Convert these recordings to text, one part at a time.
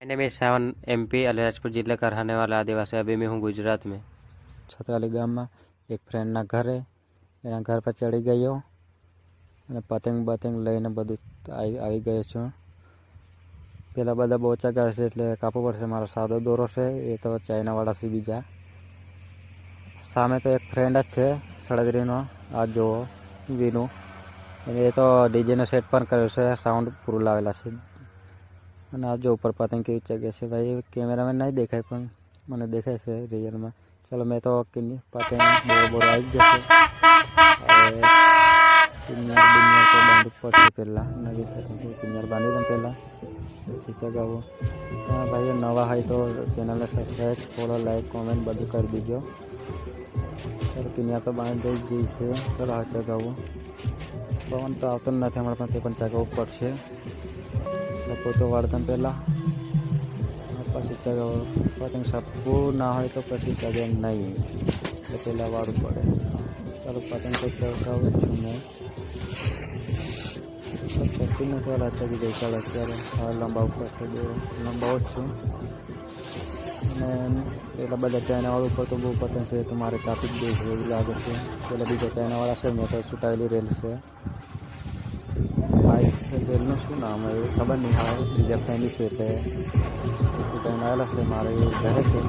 मैंने में सावन एमपी अलीराजपुर जिले का रहने वाला आदिवासी। अभी मैं हूँ गुजरात में। छतवाली गाम में एक फ्रेंडना घरे एना घर पर चढ़ी गयो અને પતંગ બતંગ લઈને બધું આવી ગયો છું। પેલા બધા બોચા ગયા છે એટલે કાપવો પડશે। મારો સાદો દોરો છે એ તો ચાઇનાવાળા છે બીજા। સામે તો એક ફ્રેન્ડ જ છે સળગરીનો, આ જુઓ વિનુ, એ તો ડીજેનો સેટ પણ કર્યો છે, સાઉન્ડ પૂરું લાવેલા છે। અને આ જો ઉપર પતંગ કેવી જગ્યા છે ભાઈ, કેમેરામાં નહીં દેખાય પણ મને દેખાય છે રિયલમાં। ચાલો મેં તો પતંગ બોર આવી જ જશે। કિન્યાર બિન્યાર તો બાંધવું પડશે પહેલાં, નવી પતંગ કિન્યાર બાંધી દઉં પહેલાં પછી ચગાવું। તમે ભાઈઓ નવા હોય તો ચેનલને સબસ્ક્રાઈબ, ફોલો, લાઈક, કોમેન્ટ બધું કરી દીજો। ચાલો કિન્યાર તો બાંધી જ છે। ચાલો હા ચગાવું। પવન તો આવતો જ નથી હમણાં, પણ તે પણ ચગાવવું પડશે। સપો તો વાળતા પહેલાં પછી ચગાવો। પતંગ સપવું ના હોય તો પછી ચગે નહીં, એટલે પહેલાં વાળવું પડે। ચાલો પતંગ તો ચગાવું છું મેં, પછી ને ચાલો ચગી જાય। ચાલો અત્યારે હવે લંબાવું પડશે, લંબાવું જ છું। અને પેલા બધા ચાઇનાવાળા ઉપર તો બહુ પતંગ છે તો મારે કાપી જ દે છે એવું લાગે છે। પેલા બીજા ચાઇનાવાળા છે, મેં તો છૂટાયેલી રેલ છે, રેલનું શું નામ હોય ખબર નહીં, હા બીજા ફ્રેન્ડ છે તે છૂટાઈને આવેલા છે। મારે એ રહે છે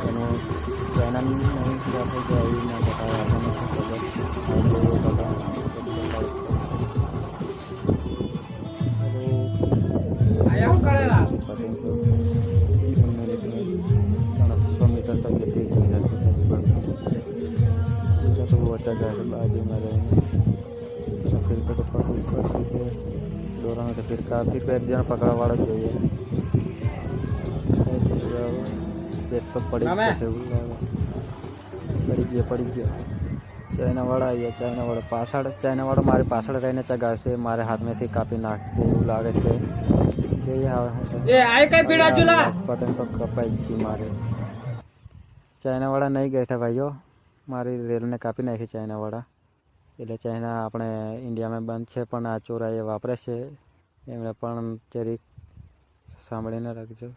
એનું ચાઇના નહીં આપણે જે આવી ના બતાવે, આપણને શું ખબર પતંગ તો 1 મિનિટમાં 300 મીટર તક જતી જઈ હશે લગભગ। બીજા તો ઓછા ગયા છે બાજુમાં રહીને। फिर तो पकड़ के दोनों तो फिर काफ़ी पैर जन पकड़ा वाला चाहिए। पेट तो पड़ी गया चाइना वाला आया। चाइना वाला पाछड़, चाइना वाला मारे पाछड़ रहने चगा से मारे हाथ में थी काफ़ी नाकते એવું લાગે છે। पतंग तो कपाई थी मारे। चाइना वाला नहीं गए थे भाइयों, मारी रेल ने कापी नाखी चाइना वाला। એટલે ચાઇના આપણે ઇન્ડિયામાં બંધ છે પણ આ ચોરા એ વાપરે છે, એમણે પણ જરીક સાંભળીને રાખજો।